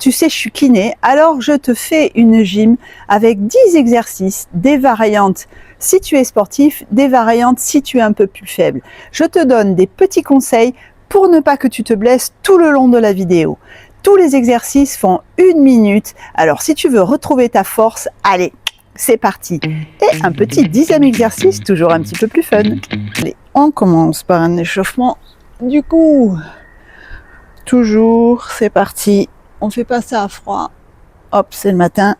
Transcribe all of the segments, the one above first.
Tu sais, je suis kiné, alors je te fais une gym avec 10 exercices, des variantes si tu es sportif, des variantes si tu es un peu plus faible. Je te donne des petits conseils pour ne pas que tu te blesses tout le long de la vidéo. Tous les exercices font 1 minute, alors si tu veux retrouver ta force, allez, c'est parti. Et un petit 10e exercice, toujours un petit peu plus fun. Allez, on commence par un échauffement du cou. Toujours, c'est parti. On fait pas ça à froid. Hop, c'est le matin.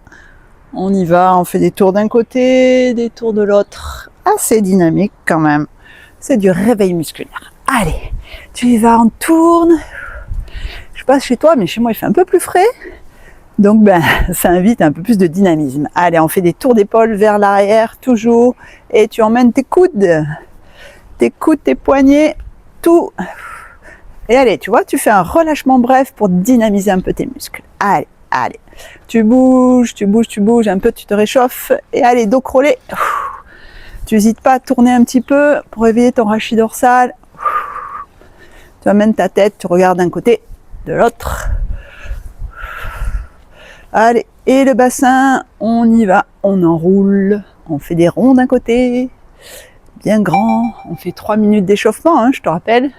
On y va, on fait des tours d'un côté, des tours de l'autre. Assez dynamique quand même. C'est du réveil musculaire. Allez, tu y vas, on tourne. Je passe chez toi, mais chez moi il fait un peu plus frais. Donc ça invite un peu plus de dynamisme. Allez, on fait des tours d'épaule vers l'arrière, toujours. Et tu emmènes tes coudes, tes poignets, tout. Et allez, tu vois, tu fais un relâchement bref pour dynamiser un peu tes muscles. Allez, allez. Tu bouges un peu, tu te réchauffes. Et allez, dos crawlé. Tu n'hésites pas à tourner un petit peu pour réveiller ton rachis dorsal. Tu amènes ta tête, tu regardes d'un côté, de l'autre. Allez, et le bassin, on y va, on enroule. On fait des ronds d'un côté, bien grand. On fait 3 minutes d'échauffement, hein, je te rappelle.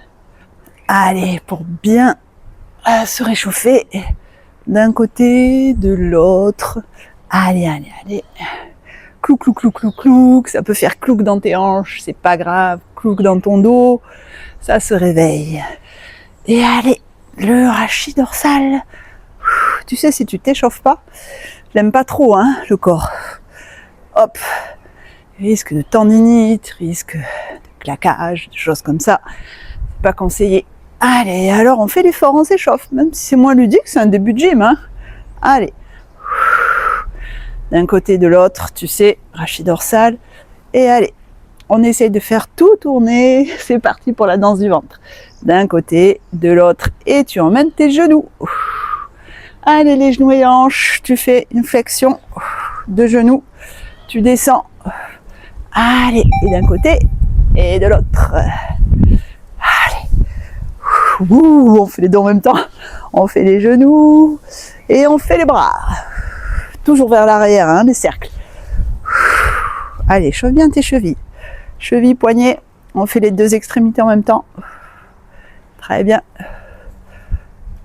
Allez, pour bien se réchauffer d'un côté, de l'autre. Allez, allez, allez. Clouc, clouc, clouc, clouc, clouc. Ça peut faire clouc dans tes hanches, c'est pas grave. Clouc dans ton dos, ça se réveille. Et allez, le rachis dorsal. Tu sais, si tu t'échauffes pas, je l'aime pas trop, hein, le corps. Hop. Risque de tendinite, risque de claquage, des choses comme ça. C'est pas conseillé. Allez, alors on fait l'effort, on s'échauffe, même si c'est moins ludique, c'est un début de gym, hein. Allez. D'un côté, de l'autre, tu sais, rachis dorsal. Et allez, on essaye de faire tout tourner. C'est parti pour la danse du ventre. D'un côté, de l'autre, et tu emmènes tes genoux. Allez, les genoux et hanches, tu fais une flexion de genoux. Tu descends. Allez, et d'un côté, et de l'autre. Ouh, on fait les deux en même temps, on fait les genoux et on fait les bras. Toujours vers l'arrière, hein, les cercles. Allez, chauffe bien tes chevilles. Chevilles, poignets, on fait les deux extrémités en même temps. Très bien.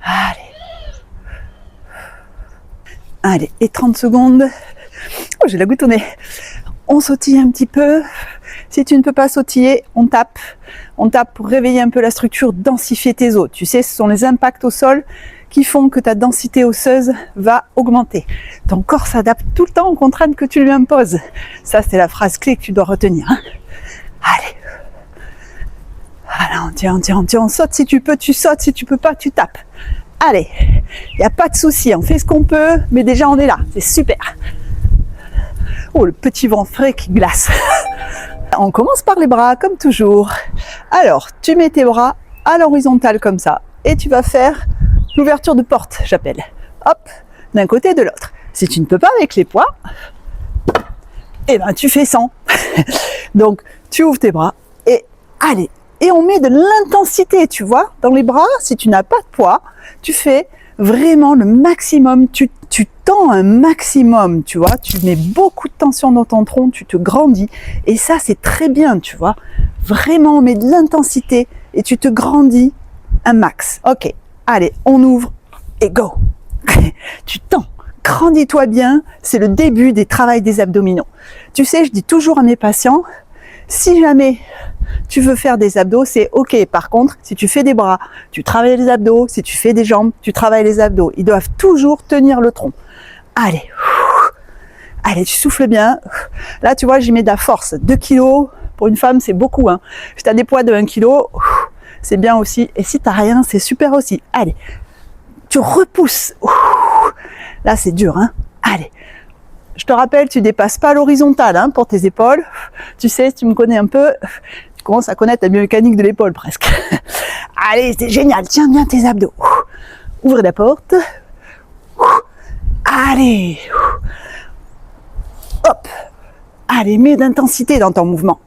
Allez. Allez, et 30 secondes. Oh, j'ai la goutte au nez. On sautille un petit peu. Si tu ne peux pas sautiller, on tape. On tape pour réveiller un peu la structure, densifier tes os. Tu sais, ce sont les impacts au sol qui font que ta densité osseuse va augmenter. Ton corps s'adapte tout le temps aux contraintes que tu lui imposes. Ça, c'est la phrase clé que tu dois retenir. Hein. Allez. Voilà, on tient, on saute si tu peux, tu sautes. Si tu peux pas, tu tapes. Allez, il n'y a pas de souci, on fait ce qu'on peut, mais déjà on est là, c'est super. Oh, le petit vent frais qui glace. On commence par les bras, comme toujours. Alors, tu mets tes bras à l'horizontale comme ça, et tu vas faire l'ouverture de porte, j'appelle. Hop, d'un côté et de l'autre. Si tu ne peux pas avec les poids, eh ben tu fais sans. Donc, tu ouvres tes bras, et allez. Et on met de l'intensité, tu vois, dans les bras. Si tu n'as pas de poids, tu fais vraiment le maximum. Tu tends un maximum, tu vois. Tu mets beaucoup de tension dans ton tronc, tu te grandis. Et ça, c'est très bien, tu vois. Vraiment, on met de l'intensité et tu te grandis un max. Ok, allez, on ouvre et go. Tu tends. Grandis-toi bien. C'est le début des travails des abdominaux. Tu sais, je dis toujours à mes patients, si jamais tu veux faire des abdos, c'est ok. Par contre, si tu fais des bras, tu travailles les abdos. Si tu fais des jambes, tu travailles les abdos. Ils doivent toujours tenir le tronc. Allez. Allez, tu souffles bien. Là, tu vois, j'y mets de la force. 2 kilos, pour une femme, c'est beaucoup. Hein. Si tu as des poids de 1 kilo, c'est bien aussi. Et si tu n'as rien, c'est super aussi. Allez. Tu repousses. Là, c'est dur. Hein. Allez. Je te rappelle, tu dépasses pas l'horizontale hein, pour tes épaules. Tu sais, si tu me connais un peu, tu commences à connaître la biomécanique de l'épaule presque. Allez, c'est génial. Tiens bien tes abdos. Ouvrez la porte. Allez. Hop. Allez, mets d'intensité dans ton mouvement.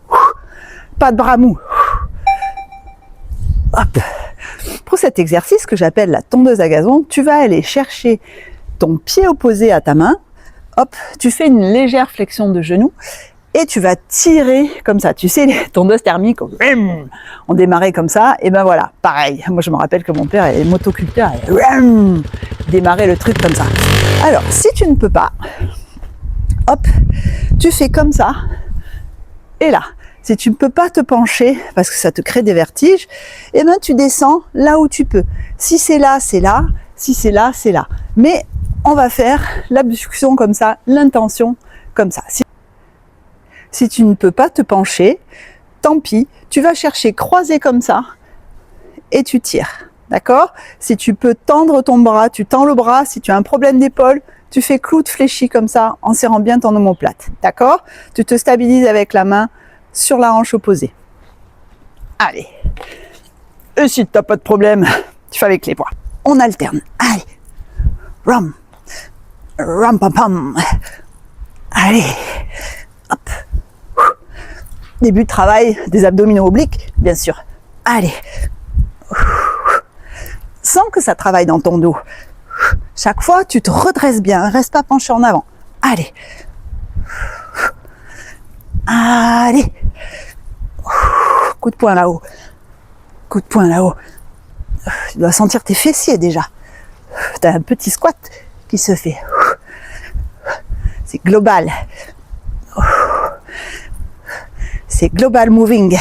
Pas de bras mous. Hop. cet exercice que j'appelle la tondeuse à gazon, tu vas aller chercher ton pied opposé à ta main. Hop, tu fais une légère flexion de genou et tu vas tirer comme ça. Tu sais, les tondeuses thermiques, on démarrait comme ça. Et ben voilà, pareil. Moi, je me rappelle que mon père est motoculteur et démarrait le truc comme ça. Alors, si tu ne peux pas, hop, tu fais comme ça. Et là, si tu ne peux pas te pencher parce que ça te crée des vertiges, et ben tu descends là où tu peux. Si c'est là, c'est là. Si c'est là, c'est là. Mais on va faire l'abduction comme ça, l'intention comme ça. Si tu ne peux pas te pencher, tant pis, tu vas chercher croisé comme ça et tu tires. D'accord? Si tu peux tendre ton bras, tu tends le bras. Si tu as un problème d'épaule, tu fais clou de fléchi comme ça en serrant bien ton omoplate. D'accord? Tu te stabilises avec la main sur la hanche opposée. Allez. Et si tu n'as pas de problème, tu fais avec les poings. On alterne. Allez. Ram. Ram pam pam. Allez. Hop. Début de travail des abdominaux obliques, bien sûr. Allez. Sens que ça travaille dans ton dos. Chaque fois, tu te redresses bien. Reste pas penché en avant. Allez. Allez. Coup de poing là-haut. Coup de poing là-haut. Tu dois sentir tes fessiers déjà. Tu as un petit squat qui se fait. C'est global. C'est global moving.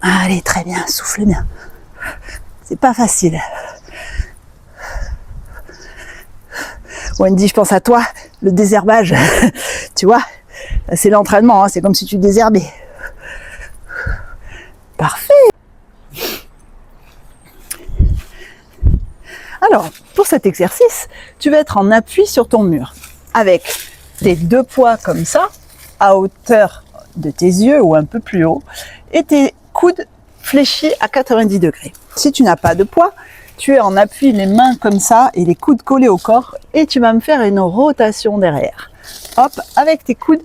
Allez, très bien, souffle bien. C'est pas facile. Wendy, je pense à toi, le désherbage. Tu vois, c'est l'entraînement, hein, c'est comme si tu désherbais. Parfait. Alors, pour cet exercice, tu vas être en appui sur ton mur, avec tes deux poids comme ça, à hauteur de tes yeux ou un peu plus haut, et tes coudes fléchis à 90 degrés. Si tu n'as pas de poids, tu es en appui, les mains comme ça, et les coudes collés au corps, et tu vas me faire une rotation derrière. Hop, avec tes coudes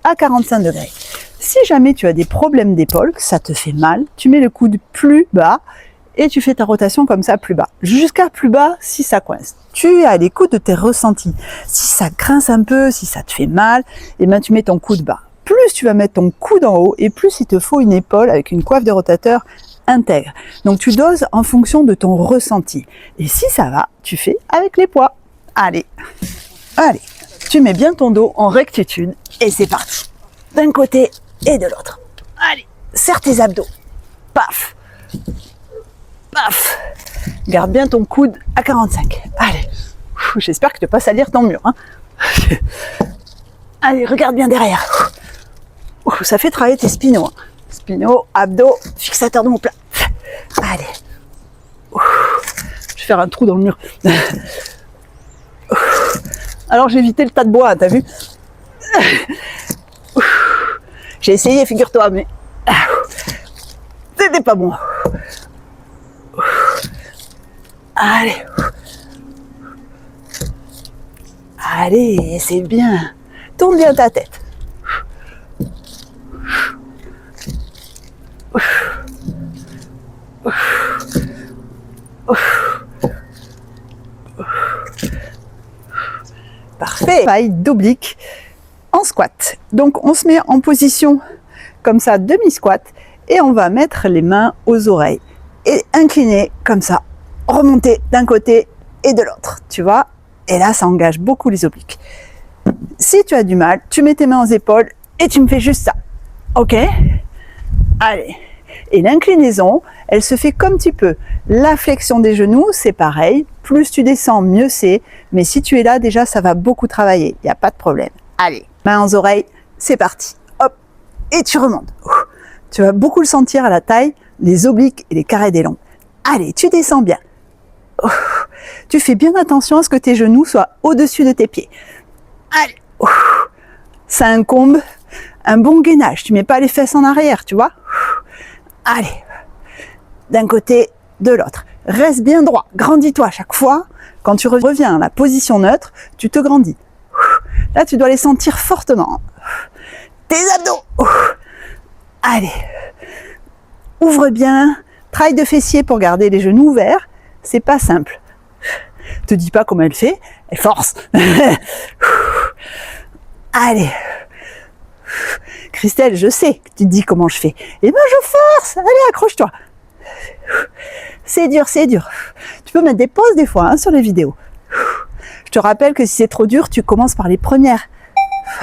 à 45 degrés. Si jamais tu as des problèmes d'épaule, que ça te fait mal, tu mets le coude plus bas, et tu fais ta rotation comme ça plus bas, jusqu'à plus bas si ça coince. Tu es à l'écoute de tes ressentis. Si ça grince un peu, si ça te fait mal, et ben tu mets ton coude bas. Plus tu vas mettre ton coude en haut, et plus il te faut une épaule avec une coiffe de rotateur intègre. Donc tu doses en fonction de ton ressenti. Et si ça va, tu fais avec les poids. Allez, allez. Tu mets bien ton dos en rectitude, et c'est parti. D'un côté et de l'autre. Allez, serre tes abdos. Paf. Paf. Garde bien ton coude à 45. Allez. J'espère que tu ne vas pas salir ton mur. Hein. Allez, regarde bien derrière. Ça fait travailler tes spinaux. Hein. Spinaux, abdos, fixateur de mon plat. Allez. Je vais faire un trou dans le mur. Alors j'ai évité le tas de bois, t'as vu? J'ai essayé, figure-toi, mais c'était pas bon. Allez. Allez, c'est bien. Tourne bien ta tête. Parfait. Paille d'oblique en squat. Donc on se met en position comme ça, demi-squat, et on va mettre les mains aux oreilles et incliner comme ça, remonter d'un côté et de l'autre, tu vois. Et là, ça engage beaucoup les obliques. Si tu as du mal, tu mets tes mains aux épaules et tu me fais juste ça. Ok? Allez. Et l'inclinaison, elle se fait comme tu peux. La flexion des genoux, c'est pareil. Plus tu descends, mieux c'est. Mais si tu es là, déjà, ça va beaucoup travailler. Il n'y a pas de problème. Allez, mains aux oreilles, c'est parti. Hop, et tu remontes. Tu vas beaucoup le sentir à la taille, les obliques et les carrés des longs. Allez, tu descends bien. Tu fais bien attention à ce que tes genoux soient au-dessus de tes pieds. Allez. Ça incombe un bon gainage. Tu mets pas les fesses en arrière, tu vois. Allez. D'un côté, de l'autre. Reste bien droit. Grandis-toi à chaque fois. Quand tu reviens à la position neutre, tu te grandis. Là, tu dois les sentir fortement. Tes abdos. Allez. Ouvre bien, travail de fessier pour garder les genoux ouverts. C'est pas simple. Te dis pas comment elle fait, elle force. Allez. Christelle, je sais que tu te dis comment je fais. Eh ben je force. Allez, accroche-toi. C'est dur, c'est dur. Tu peux mettre des pauses des fois sur les vidéos. Je te rappelle que si c'est trop dur, tu commences par les premières.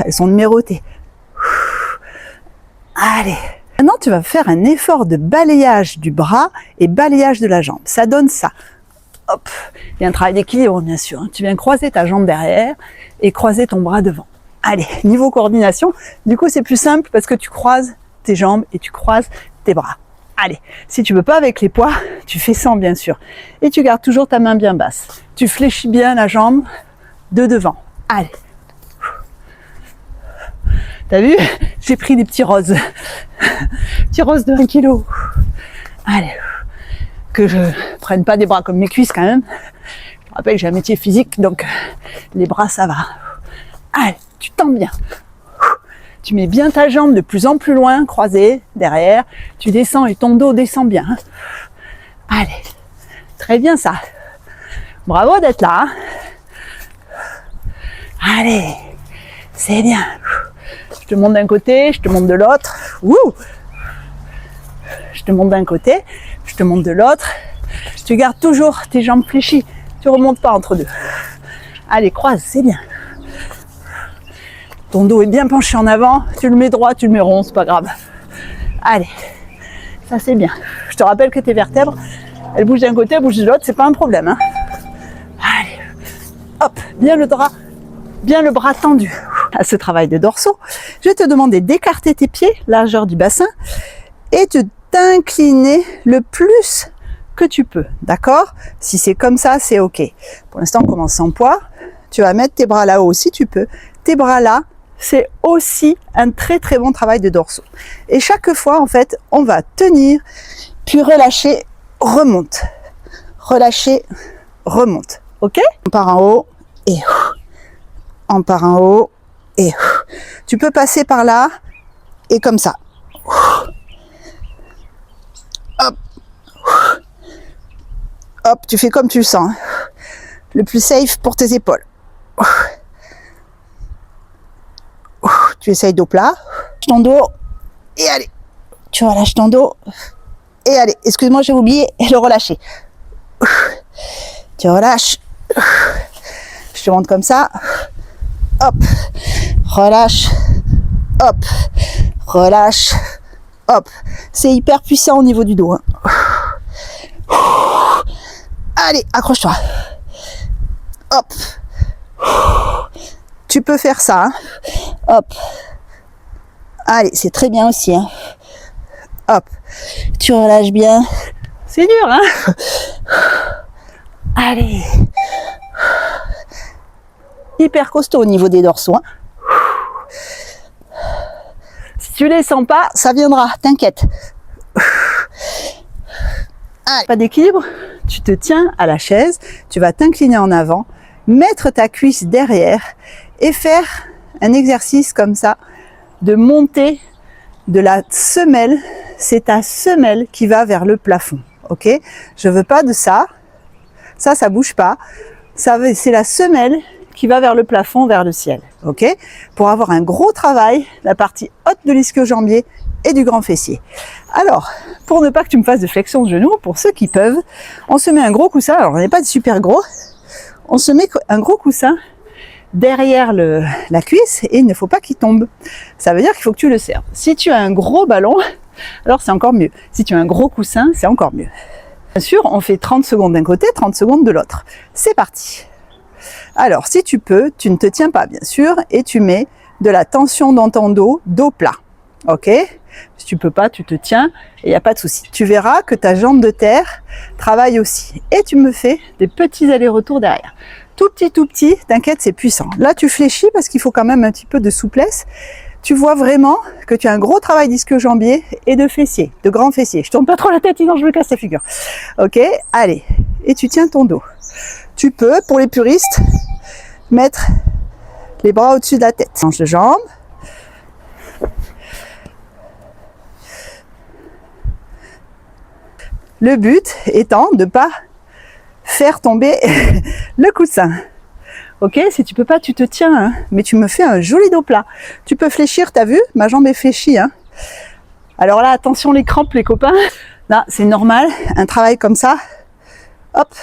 Elles sont numérotées. Allez. Maintenant, tu vas faire un effort de balayage du bras et balayage de la jambe. Ça donne ça. Hop. Il y a un travail d'équilibre, bien sûr. Tu viens croiser ta jambe derrière et croiser ton bras devant. Allez, niveau coordination, du coup, c'est plus simple parce que tu croises tes jambes et tu croises tes bras. Allez, si tu veux pas avec les poids, tu fais sans, bien sûr. Et tu gardes toujours ta main bien basse. Tu fléchis bien la jambe de devant. Allez. T'as vu? J'ai pris des petits roses. Petits roses de 1 kg. Allez. Que je prenne pas des bras comme mes cuisses quand même. Je te rappelle que j'ai un métier physique, donc les bras, ça va. Allez, tu tends bien. Tu mets bien ta jambe de plus en plus loin, croisée, derrière. Tu descends et ton dos descend bien. Allez. Très bien ça. Bravo d'être là. Allez. C'est bien. Je te monte d'un côté, je te monte de l'autre. Ouh. Je te monte d'un côté, je te monte de l'autre. Tu gardes toujours tes jambes fléchies. Tu remontes pas entre deux. Allez, croise, c'est bien. Ton dos est bien penché en avant. Tu le mets droit, tu le mets rond, c'est pas grave. Allez, ça c'est bien. Je te rappelle que tes vertèbres, elles bougent d'un côté, elles bougent de l'autre, c'est pas un problème. Hein. Allez, hop, bien le bras tendu. À ce travail de dorsaux, je vais te demander d'écarter tes pieds, largeur du bassin, et de t'incliner le plus que tu peux, d'accord? Si c'est comme ça, c'est ok. Pour l'instant, on commence sans poids. Tu vas mettre tes bras là-haut si tu peux. Tes bras là, c'est aussi un très très bon travail de dorsaux. Et chaque fois, en fait, on va tenir, puis relâcher, remonte. Relâcher, remonte. Ok? On part en haut et on part en haut et tu peux passer par là et comme ça. Hop. Hop, tu fais comme tu le sens. Le plus safe pour tes épaules. Tu essayes dos plat. Ton dos. Et allez. Tu relâches ton dos. Et allez. Excuse-moi, j'ai oublié le relâcher. Tu relâches. Je te montre comme ça. Hop. Relâche. Hop. Relâche. Hop. C'est hyper puissant au niveau du dos. Hein. Allez, accroche-toi. Hop. Tu peux faire ça. Hein. Hop. Allez, c'est très bien aussi. Hein. Hop. Tu relâches bien. C'est dur, hein. Allez. Hyper costaud au niveau des dorsaux. Hein. Si tu les sens pas, ça viendra, t'inquiète. Pas d'équilibre, tu te tiens à la chaise, tu vas t'incliner en avant, mettre ta cuisse derrière et faire un exercice comme ça de monter de la semelle. C'est ta semelle qui va vers le plafond, ok? Je veux pas de ça, ça bouge pas. C'est la semelle qui va vers le plafond, vers le ciel, ok? Pour avoir un gros travail, la partie haute de l'ischio-jambier et du grand fessier. Alors, pour ne pas que tu me fasses de flexion de genoux, pour ceux qui peuvent, on se met un gros coussin, alors on n'est pas de super gros, on se met un gros coussin derrière la cuisse et il ne faut pas qu'il tombe. Ça veut dire qu'il faut que tu le serres. Si tu as un gros ballon, alors c'est encore mieux. Si tu as un gros coussin, c'est encore mieux. Bien sûr, on fait 30 secondes d'un côté, 30 secondes de l'autre. C'est parti. Alors, si tu peux, tu ne te tiens pas, bien sûr, et tu mets de la tension dans ton dos, dos plat. Ok? Si tu peux pas, tu te tiens et il n'y a pas de souci. Tu verras que ta jambe de terre travaille aussi. Et tu me fais des petits allers-retours derrière. Tout petit, t'inquiète, c'est puissant. Là, tu fléchis parce qu'il faut quand même un petit peu de souplesse. Tu vois vraiment que tu as un gros travail d'ischio-jambier et de fessier, de grand fessier. Je tourne pas trop la tête, sinon je me casse la figure. Ok? Allez. Et tu tiens ton dos. Tu peux, pour les puristes, mettre les bras au-dessus de la tête. Change de jambe. Le but étant de ne pas faire tomber le coussin. Ok, si tu peux pas, tu te tiens, hein, mais tu me fais un joli dos plat. Tu peux fléchir, t'as vu? Ma jambe est fléchie. Hein. Alors là, attention les crampes, les copains. Là, c'est normal, un travail comme ça. Hop.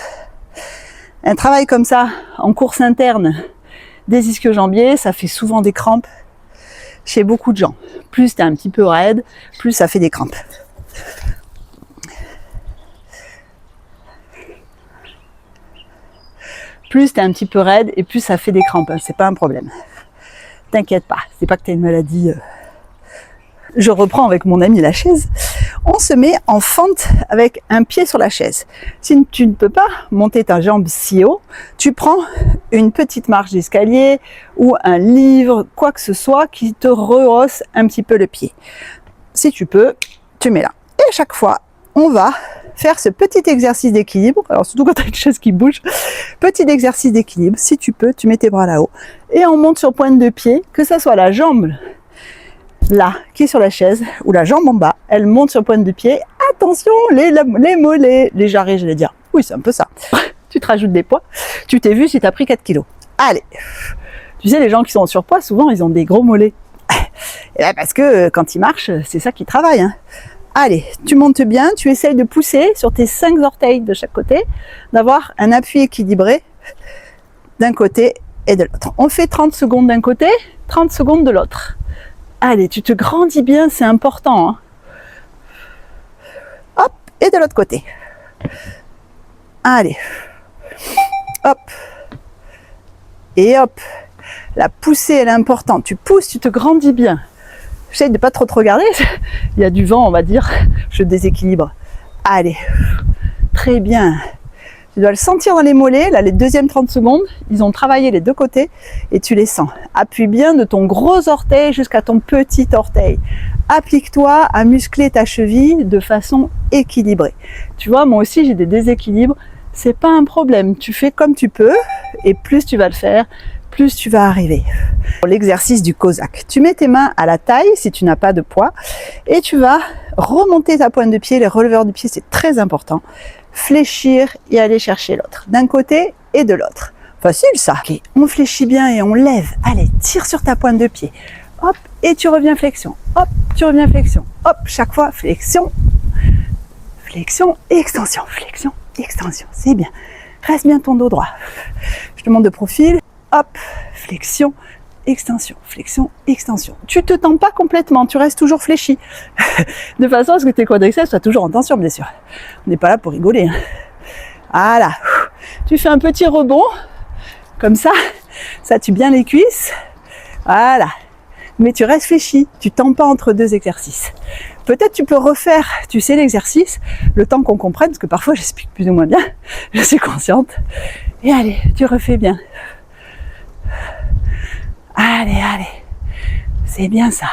Un travail comme ça, en course interne, des ischio-jambiers, ça fait souvent des crampes chez beaucoup de gens. Plus tu es un petit peu raide, plus ça fait des crampes. Plus tu es un petit peu raide et plus ça fait des crampes, hein, c'est pas un problème. T'inquiète pas, c'est pas que tu as une maladie. Je reprends avec mon ami la chaise. On se met en fente avec un pied sur la chaise. Si tu ne peux pas monter ta jambe si haut, tu prends une petite marche d'escalier ou un livre, quoi que ce soit qui te rehausse un petit peu le pied. Si tu peux, tu mets là. Et à chaque fois, on va faire ce petit exercice d'équilibre. Alors surtout quand tu as une chaise qui bouge, petit exercice d'équilibre. Si tu peux, tu mets tes bras là-haut et on monte sur pointe de pied, que ça soit la jambe là, qui est sur la chaise, ou la jambe en bas, elle monte sur pointe de pied. Attention, les mollets, les jarrets, j'allais dire. Oui, c'est un peu ça. Tu te rajoutes des poids. Tu t'es vu si tu as pris 4 kilos. Allez. Tu sais, les gens qui sont en surpoids, souvent, ils ont des gros mollets. Et là, parce que quand ils marchent, c'est ça qui travaille. Hein. Allez, tu montes bien, tu essayes de pousser sur tes 5 orteils de chaque côté, d'avoir un appui équilibré d'un côté et de l'autre. On fait 30 secondes d'un côté, 30 secondes de l'autre. Allez, tu te grandis bien, c'est important. Hein. Hop, et de l'autre côté. Allez. Hop. Et hop. La poussée, elle est importante. Tu pousses, tu te grandis bien. J'essaie de pas trop te regarder. Il y a du vent, on va dire. Je déséquilibre. Allez. Très bien. Tu dois le sentir dans les mollets, là les deuxièmes 30 secondes, ils ont travaillé les deux côtés et tu les sens. Appuie bien de ton gros orteil jusqu'à ton petit orteil. Applique-toi à muscler ta cheville de façon équilibrée. Tu vois, moi aussi j'ai des déséquilibres, c'est pas un problème. Tu fais comme tu peux et plus tu vas le faire, plus tu vas arriver. Pour l'exercice du Cosaque, tu mets tes mains à la taille si tu n'as pas de poids et tu vas remonter ta pointe de pied, les releveurs du pied c'est très important. Fléchir et aller chercher l'autre, d'un côté et de l'autre. Facile ça. Okay. On fléchit bien et on lève. Allez, tire sur ta pointe de pied. Hop, et tu reviens flexion. Hop, tu reviens flexion. Hop, chaque fois flexion, flexion, extension, flexion, extension. C'est bien. Reste bien ton dos droit. Je te montre de profil. Hop, flexion, extension, flexion, extension. Tu te tends pas complètement, tu restes toujours fléchi. De façon à ce que tes quadriceps soient toujours en tension, bien sûr. On n'est pas là pour rigoler. Hein. Voilà. Tu fais un petit rebond, comme ça tue bien les cuisses. Voilà. Mais tu restes fléchi, tu tends pas entre deux exercices. Peut-être tu peux refaire, tu sais, l'exercice, le temps qu'on comprenne, parce que parfois j'explique plus ou moins bien, je suis consciente. Et allez, tu refais bien. Allez, allez, c'est bien ça.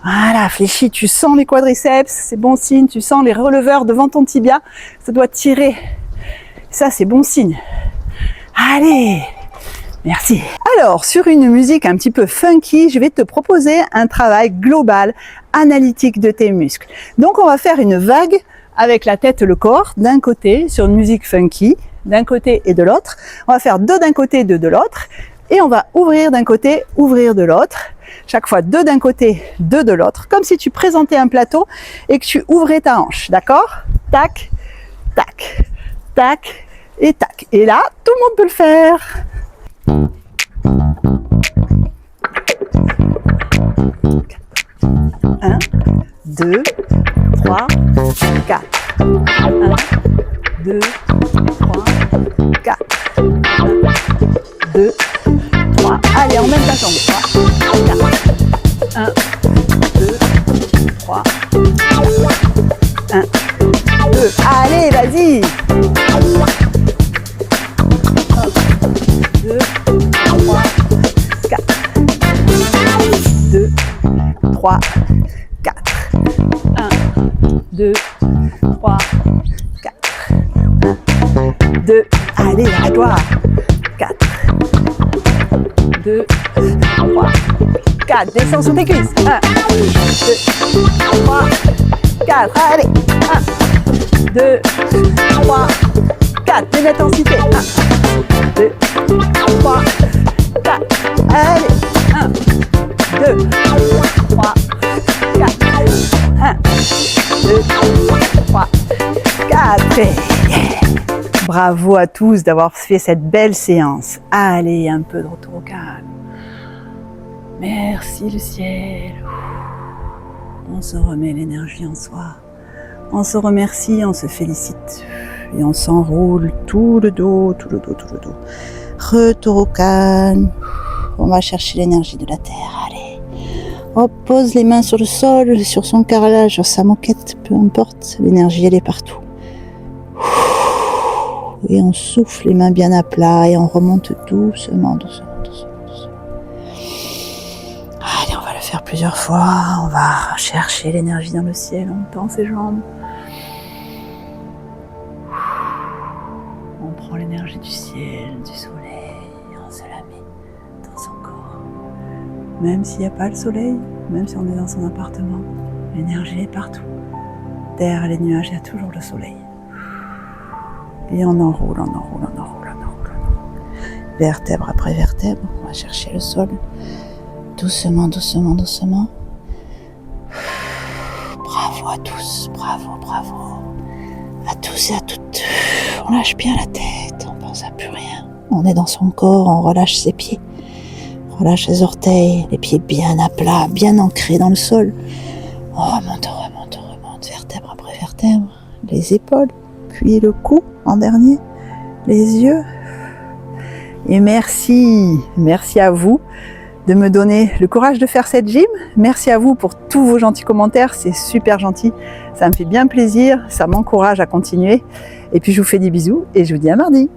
Voilà, fléchi, tu sens les quadriceps, c'est bon signe, tu sens les releveurs devant ton tibia, ça doit tirer. Ça, c'est bon signe. Allez, merci. Alors, sur une musique un petit peu funky, je vais te proposer un travail global, analytique de tes muscles. Donc, on va faire une vague avec la tête et le corps, d'un côté, sur une musique funky, d'un côté et de l'autre. On va faire 2 d'un côté, 2 de l'autre. Et on va ouvrir d'un côté, ouvrir de l'autre. Chaque fois 2 d'un côté, 2 de l'autre. Comme si tu présentais un plateau et que tu ouvrais ta hanche. D'accord? Tac, tac, tac et tac. Et là, tout le monde peut le faire. 1, 2, 3, 4. 1, 2, 3, 4. 2, 3. Allez, emmène ta jambe. 3, 4. 1, 2, 3, 4. 1, 2. Allez, vas-y. 2, 3, 4. 2, 3, 4. 1, 2, 3, 4. 1, 2. Allez, à toi. 4. 2, 3, 4. Descends sur tes cuisses. 1, 2, 3, 4, allez, 1, 2, 3, 4, mets l'intensité, 1, 2, 3, 4, allez, 1, 2, 3, 4, 1, 2, 3, 4, yeah. Bravo à tous d'avoir fait cette belle séance. Allez, un peu de retour au calme. Merci le ciel. On se remet l'énergie en soi. On se remercie, on se félicite. Et on s'enroule tout le dos, tout le dos, tout le dos. Retour au calme. On va chercher l'énergie de la terre. Allez. Hop, pose les mains sur le sol, sur son carrelage, sur sa moquette, peu importe. L'énergie, elle est partout. Et on souffle les mains bien à plat et on remonte doucement, doucement, doucement, doucement. Allez, on va le faire plusieurs fois. On va chercher l'énergie dans le ciel. On tend ses jambes. On prend l'énergie du ciel, du soleil. On se la met dans son corps. Même s'il n'y a pas le soleil, même si on est dans son appartement, l'énergie est partout. Derrière les nuages, il y a toujours le soleil. Et on enroule, on enroule, on enroule, on enroule, on enroule. Vertèbre après vertèbre, on va chercher le sol. Doucement, doucement, doucement. Bravo à tous, bravo, bravo. À tous et à toutes. On lâche bien la tête, on pense à plus rien. On est dans son corps, on relâche ses pieds. On relâche les orteils, les pieds bien à plat, bien ancrés dans le sol. On remonte, remonte, remonte, vertèbre après vertèbre. Les épaules, puis le cou en dernier, les yeux. Et merci à vous de me donner le courage de faire cette gym. Merci à vous pour tous vos gentils commentaires, c'est super gentil. Ça me fait bien plaisir, ça m'encourage à continuer. Et puis je vous fais des bisous et je vous dis à mardi.